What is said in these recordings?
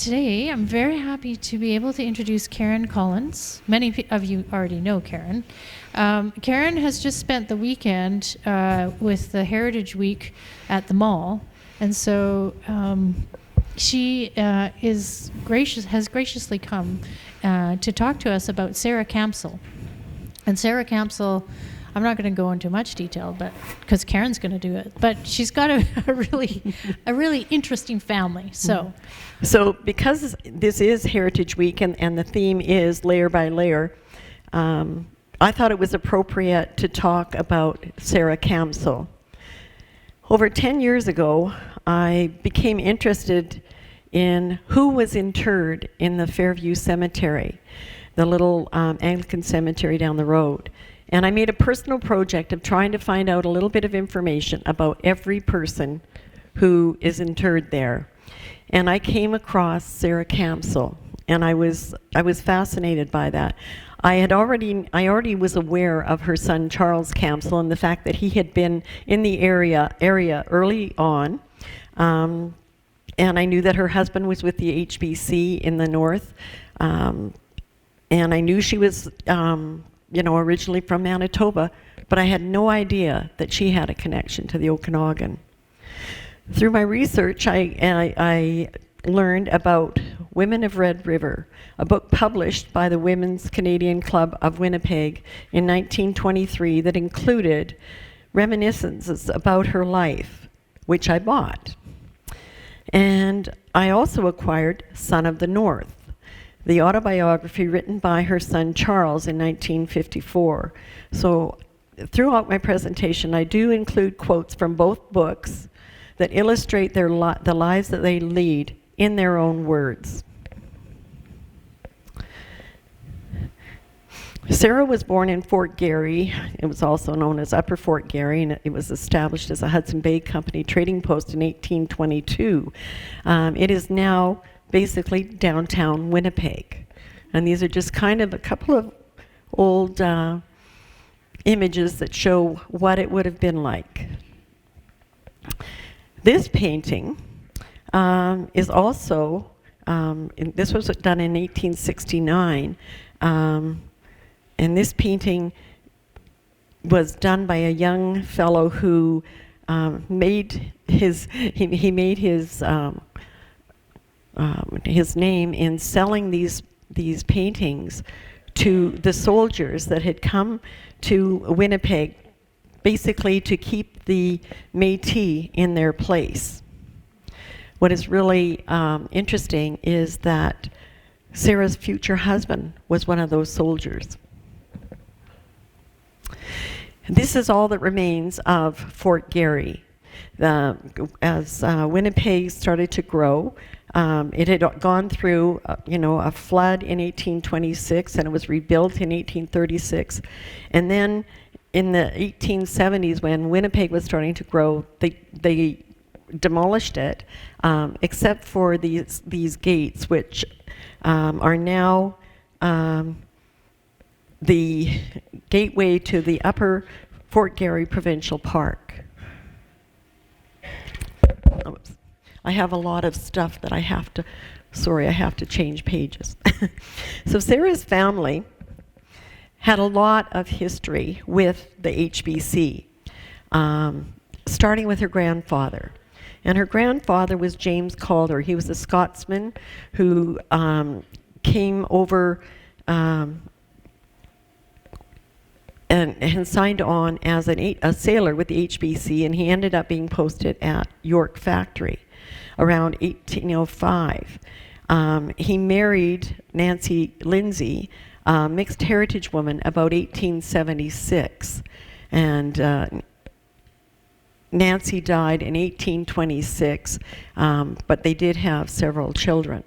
today I'm very happy to be able to introduce Karen Collins. Many of you already know Karen. Karen has just spent the weekend with the Heritage Week at the mall, and so she has graciously come to talk to us about Sarah Camsell. And Sarah Camsell, I'm not going to go into much detail, but because Karen's going to do it. But she's got a really interesting family. So because this is Heritage Week and the theme is layer by layer, I thought it was appropriate to talk about Sarah Camsell. Over 10 years ago, I became interested in who was interred in the Fairview Cemetery, the little Anglican cemetery down the road. And I made a personal project of trying to find out a little bit of information about every person who is interred there. And I came across Sarah Camsell, and I was fascinated by that. I already was aware of her son Charles Camsell and the fact that he had been in the area early on. And I knew that her husband was with the HBC in the north. And I knew she was originally from Manitoba, but I had no idea that she had a connection to the Okanagan. Through my research, I learned about Women of Red River, a book published by the Women's Canadian Club of Winnipeg in 1923 that included reminiscences about her life, which I bought. And I also acquired Son of the North, the autobiography written by her son Charles in 1954. So throughout my presentation, I do include quotes from both books that illustrate the lives that they lead in their own words. Sarah was born in Fort Garry. It was also known as Upper Fort Garry, and it was established as a Hudson Bay Company trading post in 1822. It is now basically downtown Winnipeg. And these are just kind of a couple of old images that show what it would have been like. This painting is also, this was done in 1869, and this painting was done by a young fellow who made his name in selling these paintings to the soldiers that had come to Winnipeg, basically to keep the Métis in their place. What is really interesting is that Sarah's future husband was one of those soldiers. This is all that remains of Fort Garry. As Winnipeg started to grow, it had gone through, a flood in 1826, and it was rebuilt in 1836. And then in the 1870s, when Winnipeg was starting to grow, they demolished it, except for these gates, which are now the gateway to the Upper Fort Garry Provincial Park. Oops. I have a lot of stuff that I have to change pages. So Sarah's family had a lot of history with the HBC, starting with her grandfather. And her grandfather was James Calder. He was a Scotsman who came over and signed on as a sailor with the HBC, and he ended up being posted at York Factory around 1805. He married Nancy Lindsay, a mixed heritage woman, about 1876. And Nancy died in 1826, but they did have several children.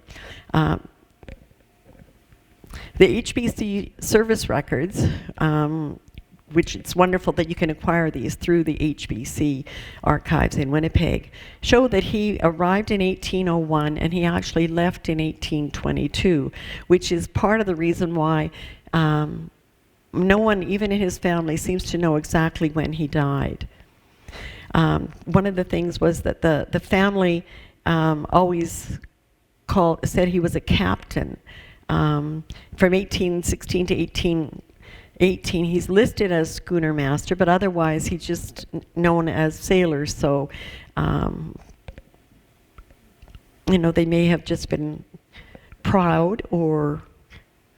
The HBC service records, which it's wonderful that you can acquire these through the HBC archives in Winnipeg, show that he arrived in 1801 and he actually left in 1822, which is part of the reason why no one, even in his family, seems to know exactly when he died. One of the things was that the family always said he was a captain from 1816 to 1818. He's listed as schooner master, but otherwise he's just known as sailor. So, they may have just been proud, or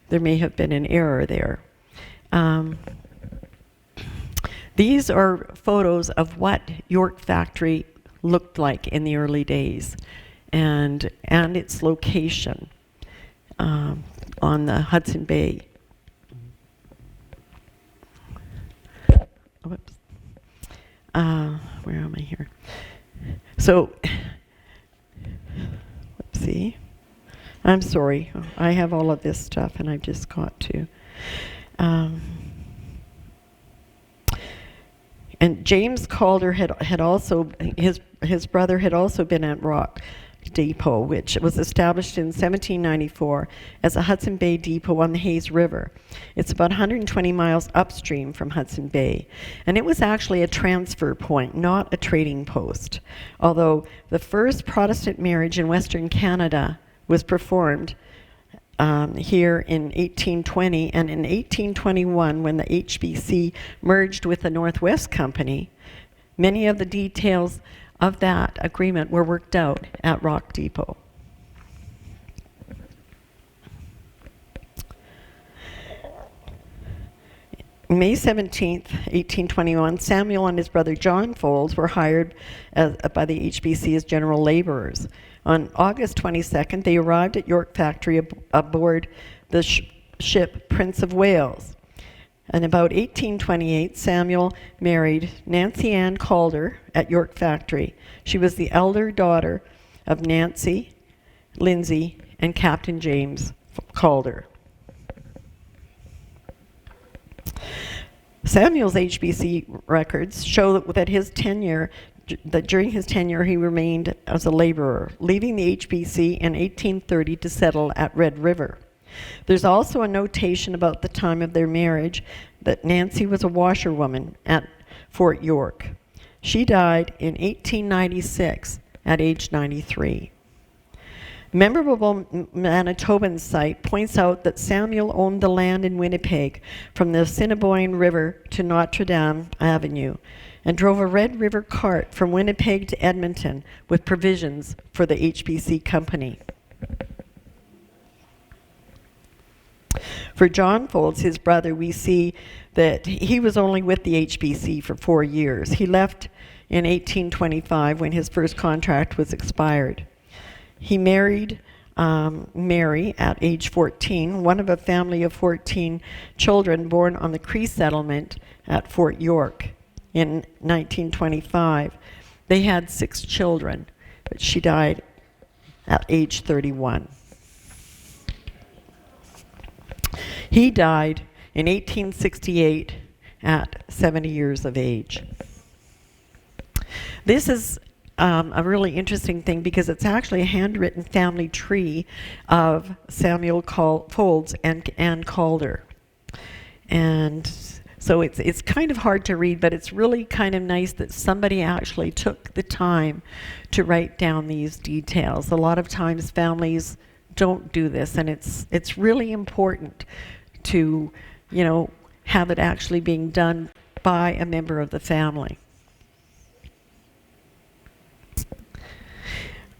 there may have been an error there. These are photos of what York Factory looked like in the early days, and its location on the Hudson Bay. Whoops. Where am I here? So, whoopsie. I'm sorry. I have all of this stuff, and I've just got to. And James Calder had also, his brother had also been at Rock Depot, which was established in 1794 as a Hudson Bay depot on the Hayes River. It's about 120 miles upstream from Hudson Bay. And it was actually a transfer point, not a trading post. Although the first Protestant marriage in Western Canada was performed here in 1820, and in 1821, when the HBC merged with the Northwest Company, many of the details of that agreement were worked out at Rock Depot. May 17th, 1821, Samuel and his brother John Folds were hired by the HBC as general laborers. On August 22nd, they arrived at York Factory aboard the ship Prince of Wales. And about 1828, Samuel married Nancy Ann Calder at York Factory. She was the elder daughter of Nancy, Lindsay, and Captain James Calder. Samuel's HBC records show that during his tenure he remained as a laborer, leaving the HBC in 1830 to settle at Red River. There's also a notation about the time of their marriage that Nancy was a washerwoman at Fort York. She died in 1896 at age 93. Memorable Manitoban site points out that Samuel owned the land in Winnipeg from the Assiniboine River to Notre Dame Avenue and drove a Red River cart from Winnipeg to Edmonton with provisions for the HBC company. For John Folds, his brother, we see that he was only with the HBC for 4 years. He left in 1825 when his first contract was expired. He married Mary at age 14, one of a family of 14 children born on the Cree settlement at Fort York in 1925. They had 6 children, but she died at age 31. He died in 1868 at 70 years of age. This is a really interesting thing because it's actually a handwritten family tree of Samuel Folds and Ann Calder. And so it's kind of hard to read, but it's really kind of nice that somebody actually took the time to write down these details. A lot of times families don't do this, and it's really important to, have it actually being done by a member of the family.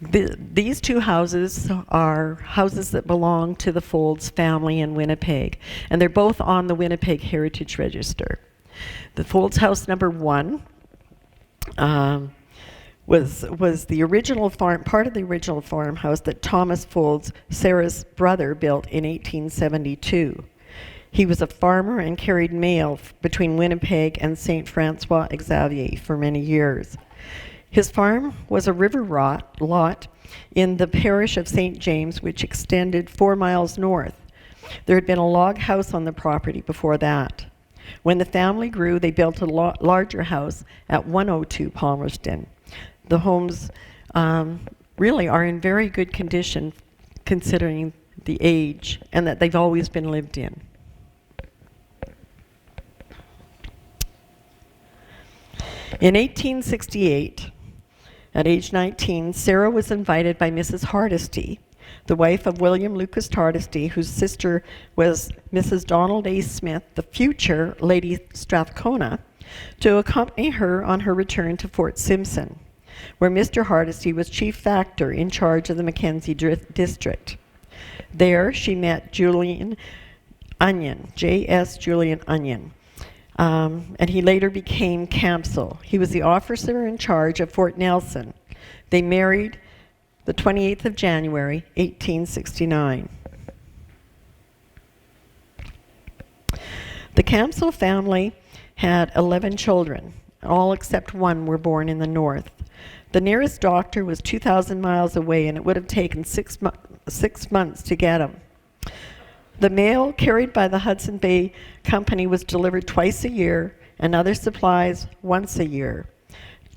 These two houses are houses that belong to the Folds family in Winnipeg, and they're both on the Winnipeg Heritage Register. The Folds house number 1 was the original part of the original farmhouse that Thomas Folds, Sarah's brother, built in 1872. He was a farmer and carried mail between Winnipeg and St. Francois Xavier for many years. His farm was a river lot in the parish of St. James, which extended 4 miles north. There had been a log house on the property before that. When the family grew, they built a larger house at 102 Palmerston. The homes really are in very good condition considering the age and that they've always been lived in. In 1868, at age 19, Sarah was invited by Mrs. Hardesty, the wife of William Lucas Hardesty, whose sister was Mrs. Donald A. Smith, the future Lady Strathcona, to accompany her on her return to Fort Simpson, where Mr. Hardesty was chief factor in charge of the Mackenzie district. There she met Julien Onion, J.S. Julien Onion, and he later became Camsell. He was the officer in charge of Fort Nelson. They married the 28th of January, 1869. The Camsell family had 11 children. All except one were born in the north. The nearest doctor was 2,000 miles away, and it would have taken 6 months to get him. The mail carried by the Hudson Bay Company was delivered twice a year, and other supplies once a year.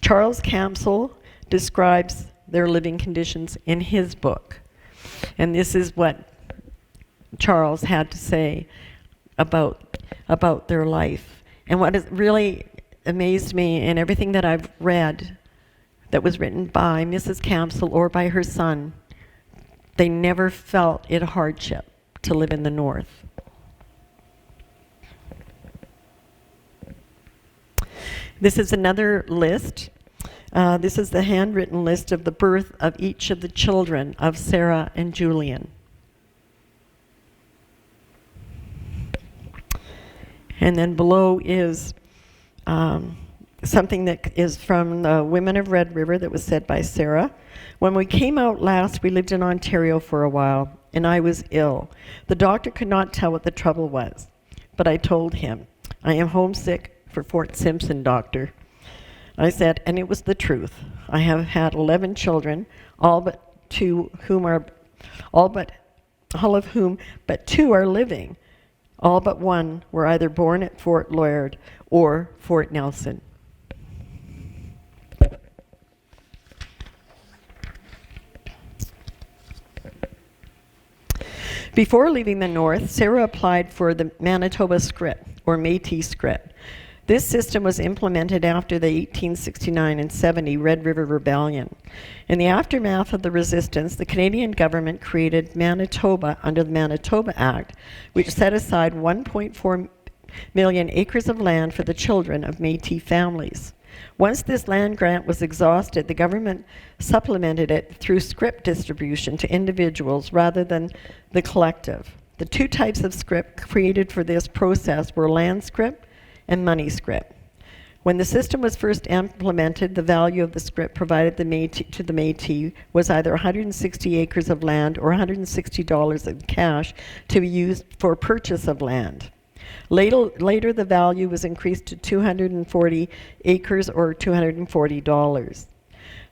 Charles Camsell describes their living conditions in his book. And this is what Charles had to say about their life. And what has really amazed me in everything that I've read that was written by Mrs. Camsell or by her son, they never felt it a hardship to live in the north. This is another list. This is the handwritten list of the birth of each of the children of Sarah and Julien. And then below is something that is from the Women of Red River that was said by Sarah. When we came out last, we lived in Ontario for a while, and I was ill. The doctor could not tell what the trouble was, but I told him, "I am homesick for Fort Simpson, doctor." I said, and it was the truth. I have had 11 children, all of whom but two are living. All but one were either born at Fort Laird or Fort Nelson. Before leaving the north, Sarah applied for the Manitoba script, or Métis script. This system was implemented after the 1869 and 70 Red River Rebellion. In the aftermath of the resistance, the Canadian government created Manitoba under the Manitoba Act, which set aside 1.4 million acres of land for the children of Métis families. Once this land grant was exhausted, the government supplemented it through scrip distribution to individuals rather than the collective. The two types of scrip created for this process were land scrip and money scrip. When the system was first implemented, the value of the scrip provided to the Métis was either 160 acres of land or $160 in cash to be used for purchase of land. Later, the value was increased to 240 acres or $240.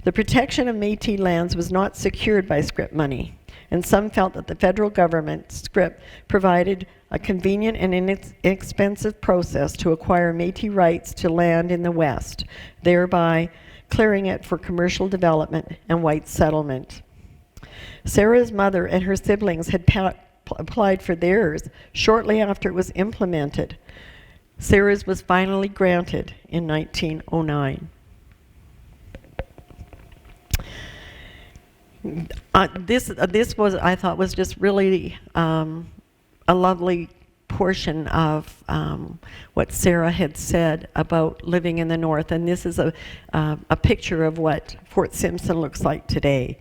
The protection of Métis lands was not secured by scrip money, and some felt that the federal government scrip provided a convenient and inexpensive process to acquire Métis rights to land in the West, thereby clearing it for commercial development and white settlement. Sarah's mother and her siblings had applied for theirs shortly after it was implemented. Sarah's was finally granted in 1909. This was, I thought, was just really a lovely portion of what Sarah had said about living in the north, and this is a picture of what Fort Simpson looks like today.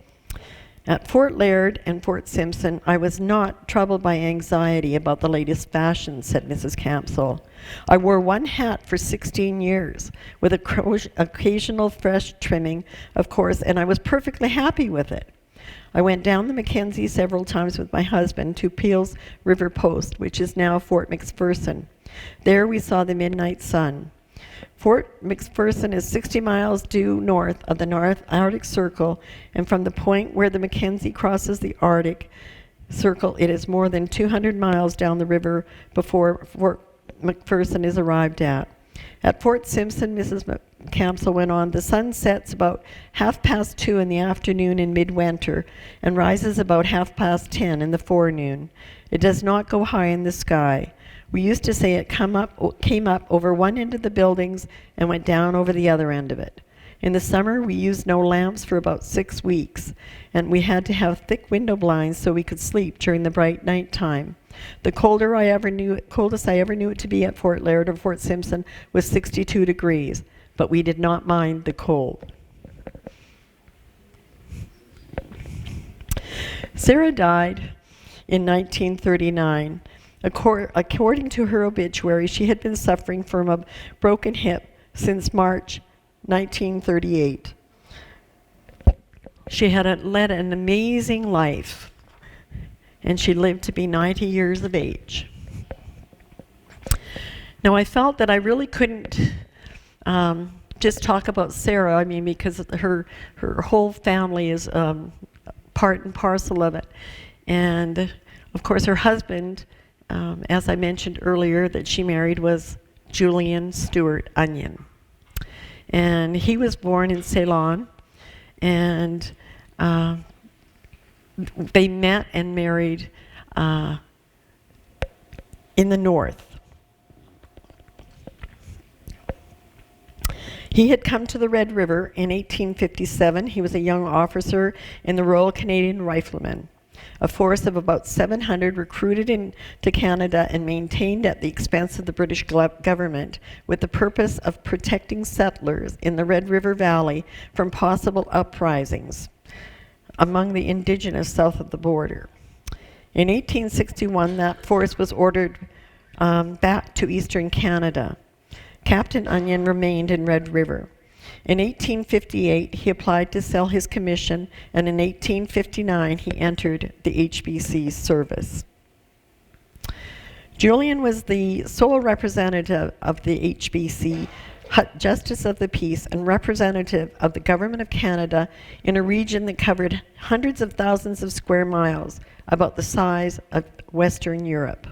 At Fort Laird and Fort Simpson, I was not troubled by anxiety about the latest fashion, said Mrs. Camsell. I wore one hat for 16 years, with occasional fresh trimming, of course, and I was perfectly happy with it. I went down the Mackenzie several times with my husband to Peel's River Post, which is now Fort McPherson. There we saw the midnight sun. Fort McPherson is 60 miles due north of the North Arctic Circle, and from the point where the Mackenzie crosses the Arctic Circle, it is more than 200 miles down the river before Fort McPherson is arrived at. At Fort Simpson, Mrs. Camsell went on, the sun sets about 2:30 in the afternoon in midwinter and rises about 10:30 in the forenoon. It does not go high in the sky. We used to say it came up over one end of the buildings and went down over the other end of it. In the summer, we used no lamps for about 6 weeks, and we had to have thick window blinds so we could sleep during the bright night time. The coldest I ever knew it to be at Fort Laird or Fort Simpson was 62 degrees, but we did not mind the cold. Sarah died in 1939. According to her obituary, she had been suffering from a broken hip since March 1938. She had led an amazing life, and she lived to be 90 years of age. Now, I felt that I really couldn't just talk about Sarah, because her whole family is part and parcel of it. And, of course, her husband, as I mentioned earlier, that she married was Julien Stewart Onion. And he was born in Ceylon, and they met and married in the north. He had come to the Red River in 1857. He was a young officer in the Royal Canadian Riflemen, a force of about 700 recruited into Canada and maintained at the expense of the British government with the purpose of protecting settlers in the Red River Valley from possible uprisings among the indigenous south of the border. In 1861, that force was ordered back to eastern Canada. Captain Onion remained in Red River. In 1858, he applied to sell his commission, and in 1859, he entered the HBC's service. Julien was the sole representative of the HBC, Justice of the Peace, and representative of the Government of Canada in a region that covered hundreds of thousands of square miles, about the size of Western Europe.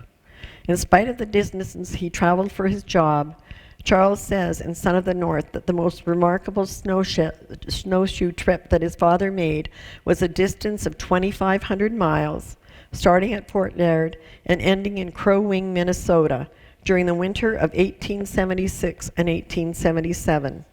In spite of the distance he traveled for his job, Charles says in Son of the North that the most remarkable snowshoe trip that his father made was a distance of 2,500 miles, starting at Fort Laird and ending in Crow Wing, Minnesota, during the winter of 1876 and 1877.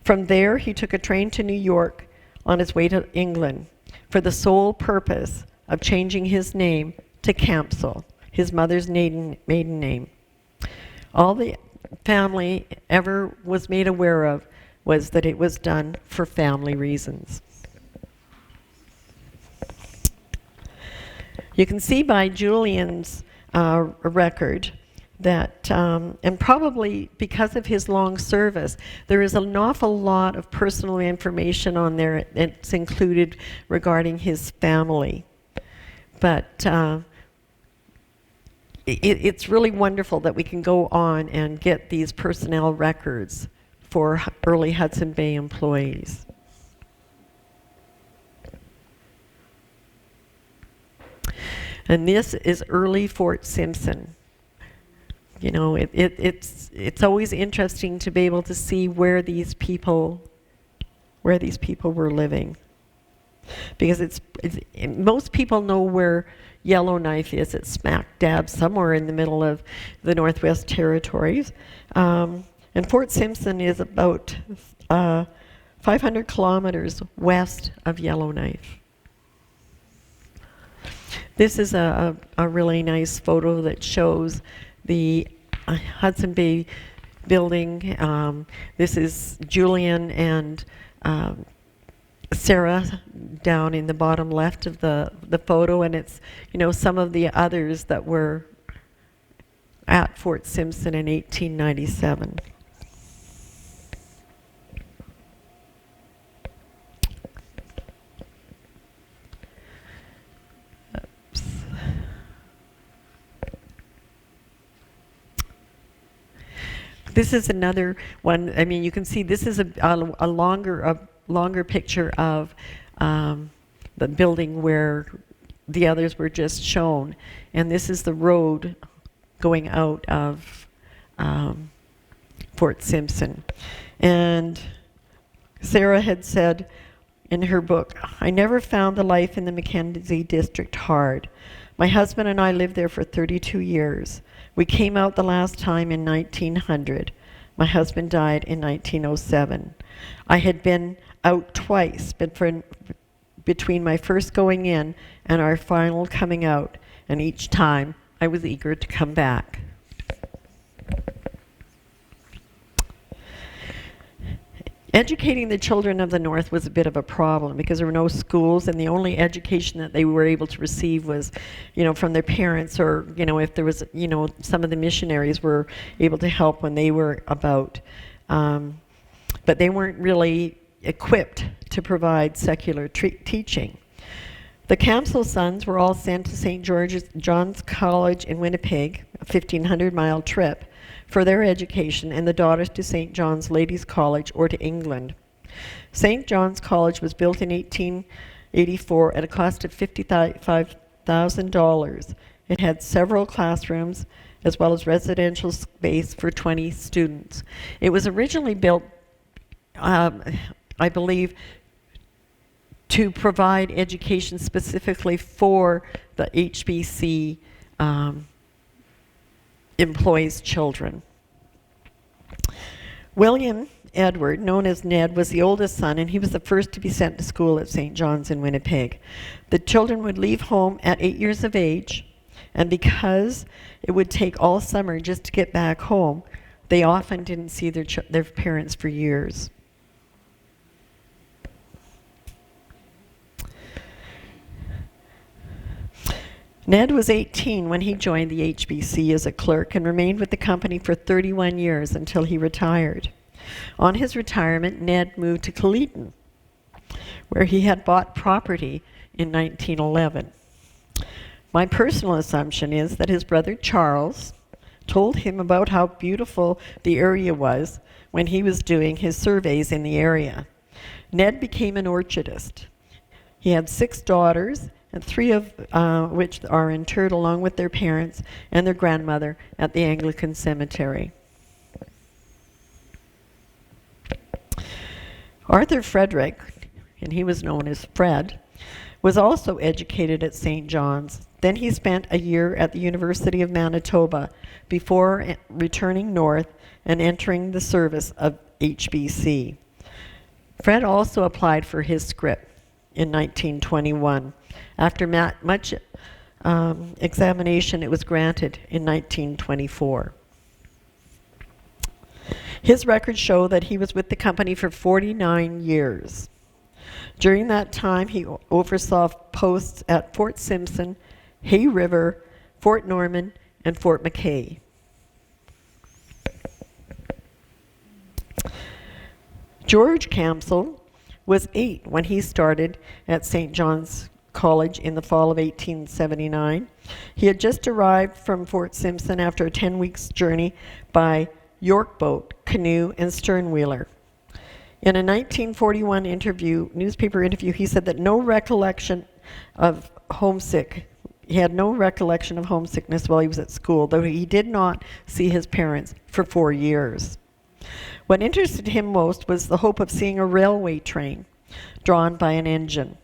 From there, he took a train to New York on his way to England for the sole purpose of changing his name to Camsell, his mother's maiden name. All the family ever was made aware of was that it was done for family reasons. You can see by Julien's record that, and probably because of his long service, there is an awful lot of personal information on there that's included regarding his family. But it's really wonderful that we can go on and get these personnel records for early Hudson Bay employees. And this is early Fort Simpson. You know, it's always interesting to be able to see where these people were living, because most people know where Yellowknife is. It's smack dab somewhere in the middle of the Northwest Territories. And Fort Simpson is about 500 kilometers west of Yellowknife. This is a really nice photo that shows the Hudson Bay building. This is Julien and Sarah down in the bottom left of the photo, and it's, you know, some of the others that were at Fort Simpson in 1897. Oops. This is another one. I mean, you can see this is a longer picture of the building where the others were just shown, and this is the road going out of Fort Simpson. And Sarah had said in her book, "I never found the life in the Mackenzie district hard. My husband and I lived there for 32 years. We came out the last time in 1900. My husband died in 1907. I had been out twice between my first going in and our final coming out, and each time I was eager to come back. Educating the children of the North was a bit of a problem because there were no schools, and the only education that they were able to receive was, from their parents, or, if there was, some of the missionaries were able to help when they were about. But they weren't really equipped to provide secular teaching. The Camsell sons were all sent to St. John's College in Winnipeg, a 1,500-mile trip, for their education, and the daughters to St. John's Ladies' College or to England. St. John's College was built in 1884 at a cost of $55,000. It had several classrooms as well as residential space for 20 students. It was originally built, I believe, to provide education specifically for the HBC employees' children. William Edward, known as Ned, was the oldest son, and he was the first to be sent to school at St. John's in Winnipeg. The children would leave home at 8 years of age, and because it would take all summer just to get back home, they often didn't see their parents for years. Ned was 18 when he joined the HBC as a clerk and remained with the company for 31 years until he retired. On his retirement, Ned moved to Kaleden, where he had bought property in 1911. My personal assumption is that his brother Charles told him about how beautiful the area was when he was doing his surveys in the area. Ned became an orchardist. He had 6 daughters, and 3 of which are interred along with their parents and their grandmother at the Anglican cemetery. Arthur Frederick, and he was known as Fred, was also educated at St. John's. Then he spent a year at the University of Manitoba before returning north and entering the service of HBC. Fred also applied for his scrip in 1921. After much examination, it was granted in 1924. His records show that he was with the company for 49 years. During that time, he oversaw posts at Fort Simpson, Hay River, Fort Norman, and Fort McKay. George Camsell was 8 when he started at St. John's College in the fall of 1879. He had just arrived from Fort Simpson after a 10 weeks journey by York boat, canoe, and sternwheeler. In a 1941 newspaper interview, he said that he had no recollection of homesickness while he was at school, though he did not see his parents for 4 years. What interested him most was the hope of seeing a railway train drawn by an engine.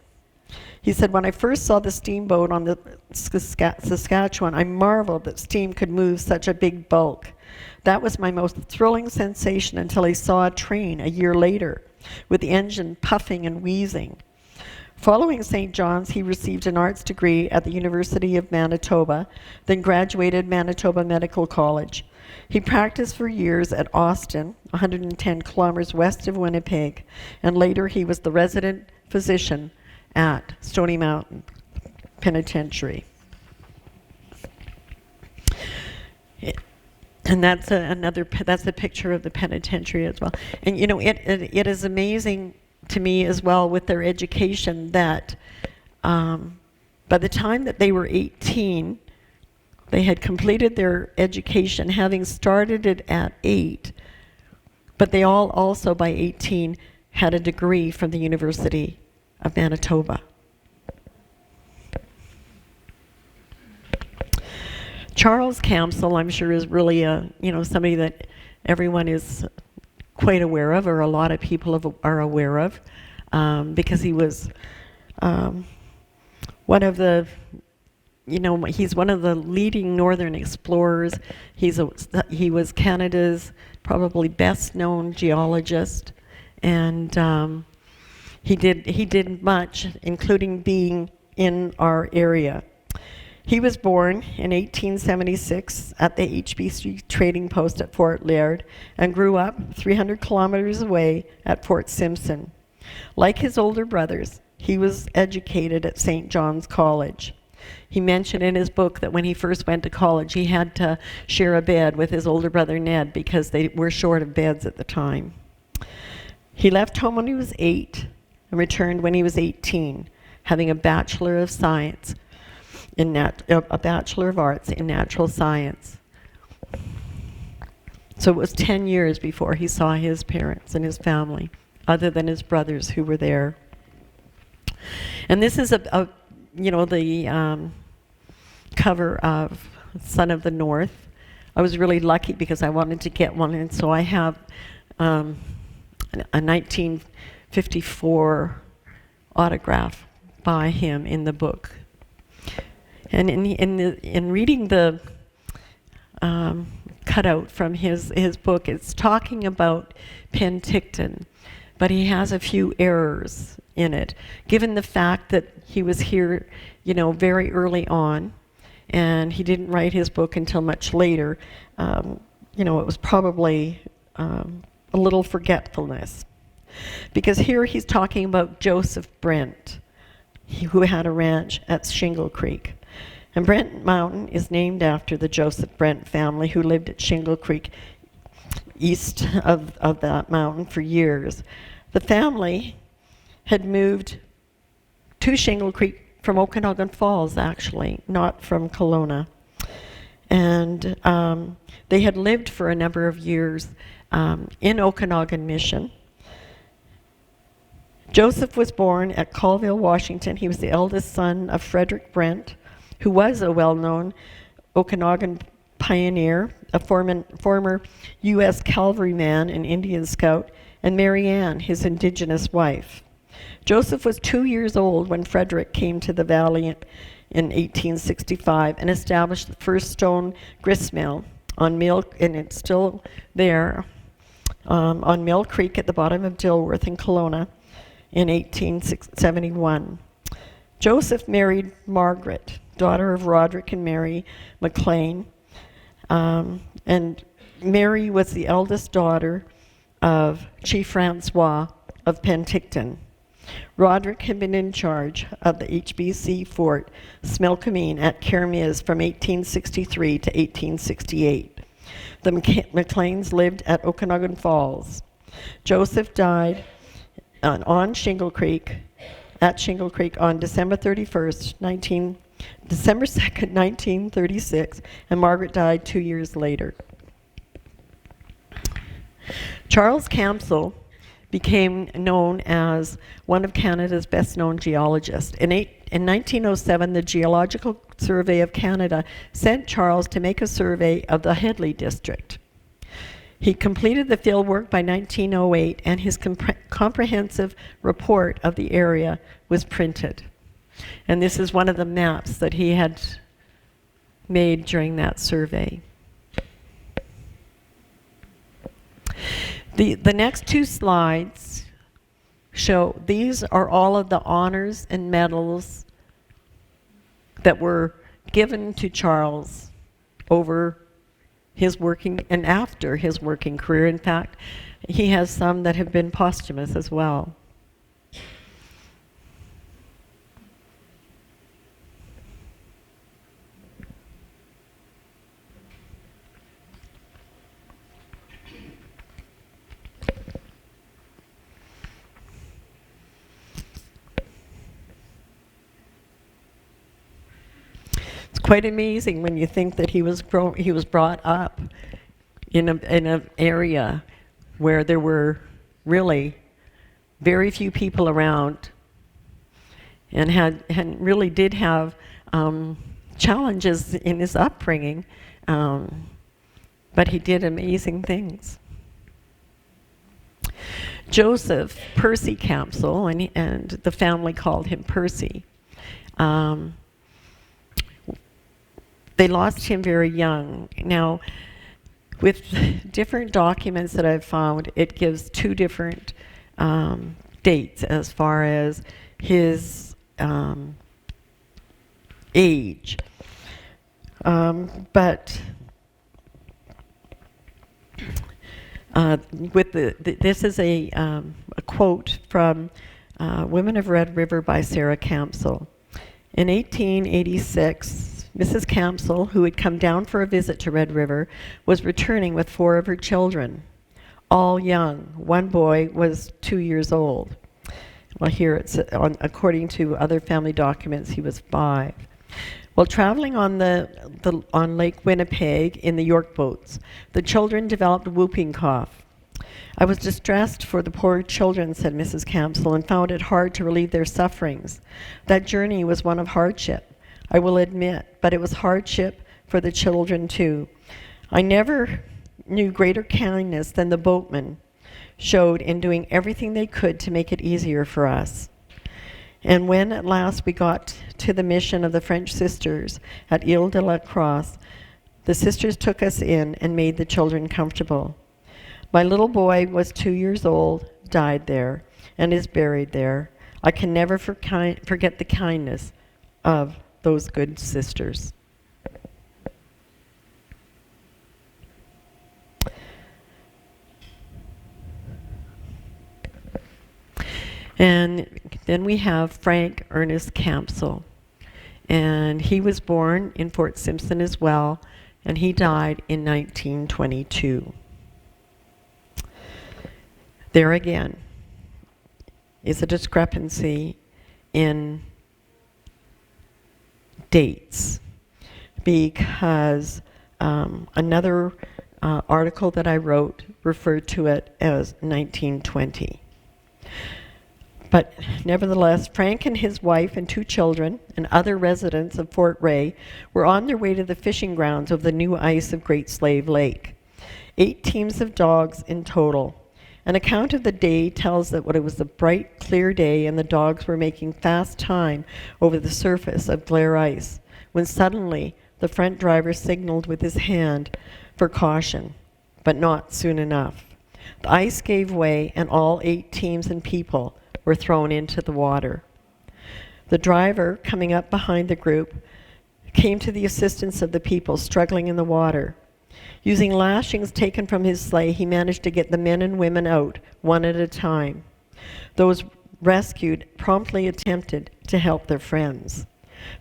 He said, when I first saw the steamboat on the Saskatchewan, I marveled that steam could move such a big bulk. That was my most thrilling sensation until I saw a train a year later, with the engine puffing and wheezing. Following St. John's, he received an arts degree at the University of Manitoba, then graduated Manitoba Medical College. He practiced for years at Austin, 110 kilometers west of Winnipeg, and later he was the resident physician at Stony Mountain Penitentiary. And that's a picture of the penitentiary as well. And it is amazing to me as well with their education that by the time that they were 18, they had completed their education, having started it at 8, but they all also by 18 had a degree from the University of Manitoba. Charles Camsell, I'm sure, is really somebody that everyone is quite aware of, or a lot of people are aware of, because he was one of the, he's one of the leading northern explorers. He was Canada's probably best known geologist, And he did much, including being in our area. He was born in 1876 at the HBC trading post at Fort Laird and grew up 300 kilometers away at Fort Simpson. Like his older brothers, he was educated at St. John's College. He mentioned in his book that when he first went to college, he had to share a bed with his older brother Ned because they were short of beds at the time. He left home when he was 8 and returned when he was 18, having a Bachelor of Science a Bachelor of Arts in Natural Science. So it was 10 years before he saw his parents and his family, other than his brothers who were there. And this is the cover of Son of the North. I was really lucky because I wanted to get one, and so I have a 1954 autograph by him in the book. And in reading the cutout from his book, it's talking about Penticton, but he has a few errors in it, given the fact that he was here, very early on, and he didn't write his book until much later. It was probably a little forgetfulness, because here he's talking about Joseph Brent, who had a ranch at Shingle Creek. And Brent Mountain is named after the Joseph Brent family who lived at Shingle Creek east of that mountain for years. The family had moved to Shingle Creek from Okanagan Falls, actually, not from Kelowna. And they had lived for a number of years in Okanagan Mission. Joseph was born at Colville, Washington. He was the eldest son of Frederick Brent, who was a well-known Okanagan pioneer, a former U.S. cavalryman and Indian scout, and Mary Ann, his indigenous wife. Joseph was 2 years old when Frederick came to the valley in 1865 and established the first stone grist mill on Mill, and it's still there, on Mill Creek at the bottom of Dilworth in Kelowna in 1871. Joseph married Margaret, daughter of Roderick and Mary McLean, and Mary was the eldest daughter of Chief Francois of Penticton. Roderick had been in charge of the HBC fort Smilkameen at Kermies from 1863 to 1868. The McLeans lived at Okanagan Falls. Joseph died on Shingle Creek, at Shingle Creek on December 2nd, 1936, and Margaret died 2 years later. Charles Camsell became known as one of Canada's best-known geologists. In 1907, the Geological Survey of Canada sent Charles to make a survey of the Hedley district. He completed the field work by 1908, and his comprehensive report of the area was printed. And this is one of the maps that he had made during that survey. The next two slides show, these are all of the honors and medals that were given to Charles over his working and after his working career. In fact, he has some that have been posthumous as well. Quite amazing when you think that he was brought up in an area where there were really very few people around, and really did have challenges in his upbringing, but he did amazing things. Joseph Percy Camsell, and the family called him Percy. They lost him very young. Now, with different documents that I've found, it gives two different dates as far as his age. But this is a quote from Women of Red River by Sarah Camsell. In 1886, Mrs. Camsell, who had come down for a visit to Red River, was returning with 4 of her children, all young. One boy was 2 years old. Well, here it's according to other family documents, he was 5. While traveling on on Lake Winnipeg in the York boats, the children developed whooping cough. I was distressed for the poor children, said Mrs. Camsell, and found it hard to relieve their sufferings. That journey was one of hardship, I will admit, but it was hardship for the children too. I never knew greater kindness than the boatmen showed in doing everything they could to make it easier for us. And when at last we got to the mission of the French sisters at Ile de la Crosse, the sisters took us in and made the children comfortable. My little boy was 2 years old, died there, and is buried there. I can never forget the kindness of those good sisters. And then we have Frank Ernest Camsell. And he was born in Fort Simpson as well, and he died in 1922. There again is a discrepancy in dates, because another article that I wrote referred to it as 1920. But nevertheless, Frank and his wife and 2 children and other residents of Fort Ray were on their way to the fishing grounds of the new ice of Great Slave Lake. 8 teams of dogs in total. An account of the day tells that it was a bright, clear day and the dogs were making fast time over the surface of glare ice, when suddenly the front driver signaled with his hand for caution, but not soon enough. The ice gave way and all 8 teams and people were thrown into the water. The driver, coming up behind the group, came to the assistance of the people struggling in the water. Using lashings taken from his sleigh, he managed to get the men and women out, one at a time. Those rescued promptly attempted to help their friends.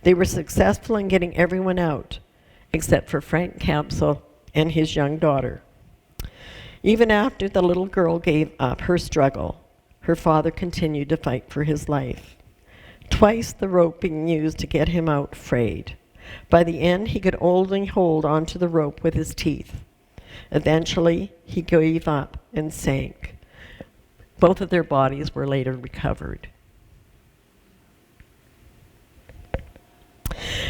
They were successful in getting everyone out, except for Frank Camsell and his young daughter. Even after the little girl gave up her struggle, her father continued to fight for his life. Twice the rope being used to get him out frayed. By the end, he could only hold onto the rope with his teeth. Eventually, he gave up and sank. Both of their bodies were later recovered.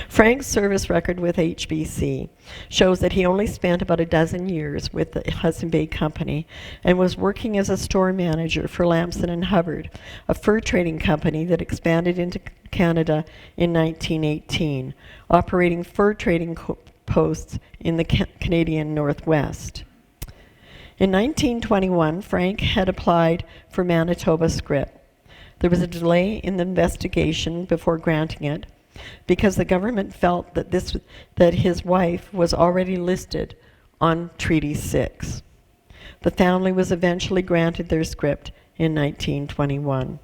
Frank's service record with HBC shows that he only spent about a dozen years with the Hudson Bay Company and was working as a store manager for Lamson and Hubbard, a fur trading company that expanded into Canada in 1918, operating fur trading posts in the Canadian Northwest. In 1921, Frank had applied for Manitoba scrip. There was a delay in the investigation before granting it, because the government felt that his wife was already listed on Treaty 6. The family was eventually granted their script in 1921.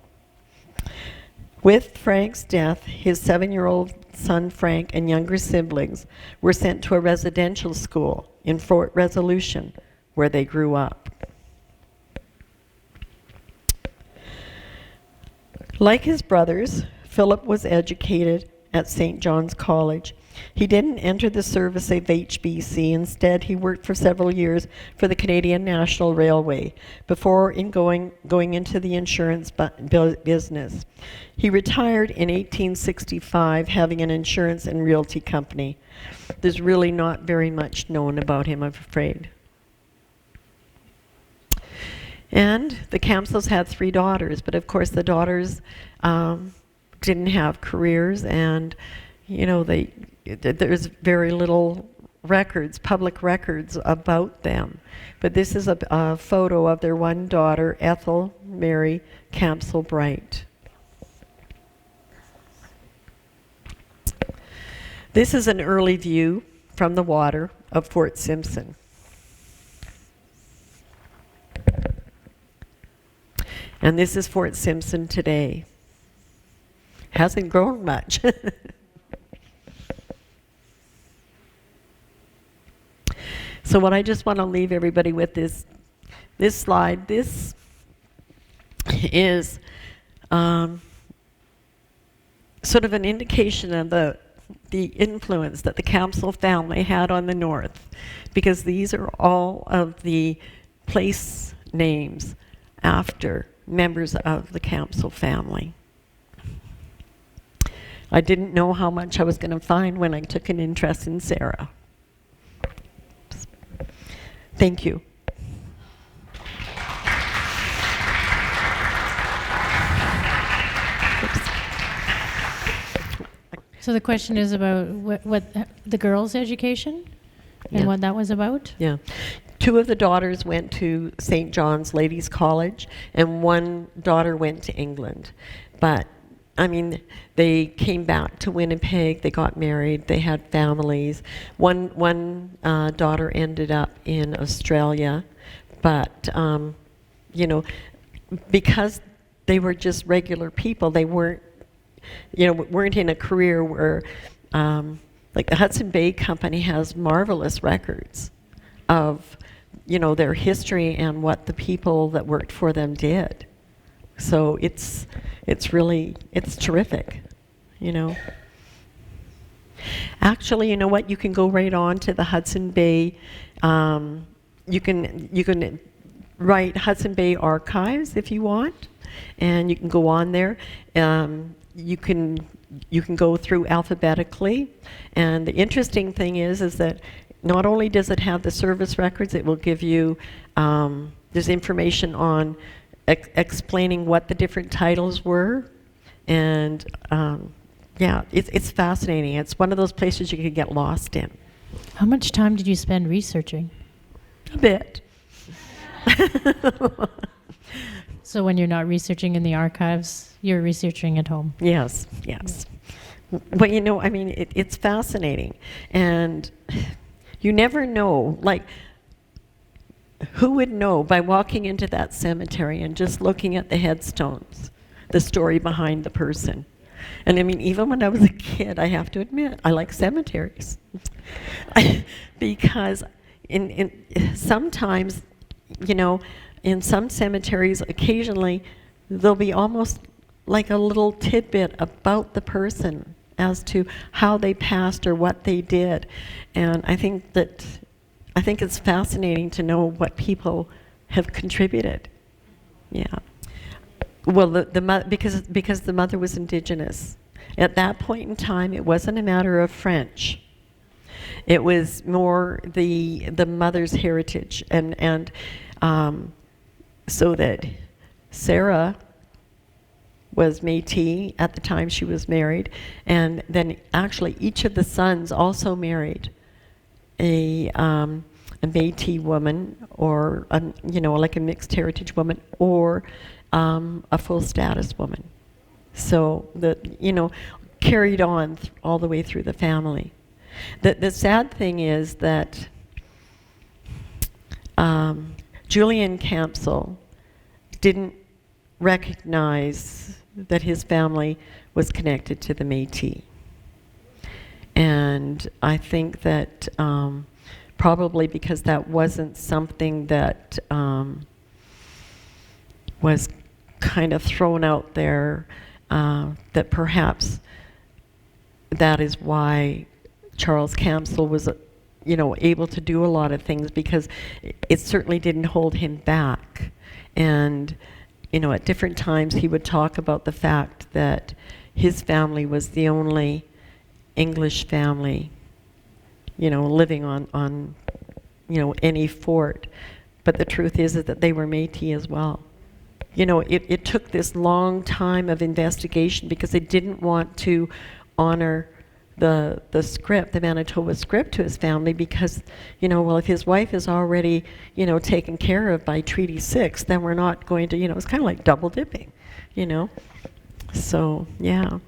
With Frank's death, his 7-year-old son Frank and younger siblings were sent to a residential school in Fort Resolution, where they grew up. Like his brothers, Philip was educated at St. John's College. He didn't enter the service of HBC. Instead, he worked for several years for the Canadian National Railway before going into the insurance business. He retired in 1865, having an insurance and realty company. There's really not very much known about him, I'm afraid. And the Camsells had 3 daughters, but of course the daughters didn't have careers, and there's very little records, public records about them. But this is a photo of their one daughter, Ethel Mary Camsell Bright. This is an early view from the water of Fort Simpson. And this is Fort Simpson today. Hasn't grown much. So what I just want to leave everybody with is this slide. This is sort of an indication of the influence that the Camsell family had on the North, because these are all of the place names after members of the Camsell family. I didn't know how much I was going to find when I took an interest in Sarah. Thank you. So the question is about what the girls' education and what that was about? Yeah. 2 of the daughters went to St. John's Ladies' College, and 1 daughter went to England. But, I mean, they came back to Winnipeg, they got married, they had families. One daughter ended up in Australia, but, you know, because they were just regular people, they weren't in a career where, like the Hudson Bay Company has marvelous records of, their history and what the people that worked for them did. So it's terrific, Actually, you know what? You can go right on to the Hudson Bay. You can write Hudson Bay Archives if you want, and you can go on there. You can go through alphabetically, and the interesting thing is that not only does it have the service records, it will give you there's information on explaining what the different titles were, and yeah, it's fascinating. It's one of those places you could get lost in. How much time did you spend researching? A bit. So when you're not researching in the archives, you're researching at home? Yes. But it's fascinating. And you never know, like, who would know by walking into that cemetery and just looking at the headstones, the story behind the person? And even when I was a kid, I have to admit, I like cemeteries. Because in sometimes, in some cemeteries, occasionally, there'll be almost like a little tidbit about the person as to how they passed or what they did. And I think it's fascinating to know what people have contributed. Yeah. Well, because the mother was Indigenous. At that point in time, it wasn't a matter of French. It was more the mother's heritage, and so that Sarah was Métis at the time she was married, and then actually each of the sons also married a Métis woman, or like a mixed heritage woman, or a full status woman. So carried on all the way through the family. The sad thing is that Julien Camsell didn't recognize that his family was connected to the Métis. And I think that probably because that wasn't something that was kind of thrown out there, that perhaps that is why Charles Camsell was able to do a lot of things, because it certainly didn't hold him back. And at different times he would talk about the fact that his family was the only English family living on any fort. But the truth is that they were Métis as well. It took this long time of investigation because they didn't want to honor the script, the Manitoba script, to his family because, you know, well, if his wife is already, you know, taken care of by Treaty 6, then we're not going to, you know, it's kind of like double dipping, you know. So, yeah.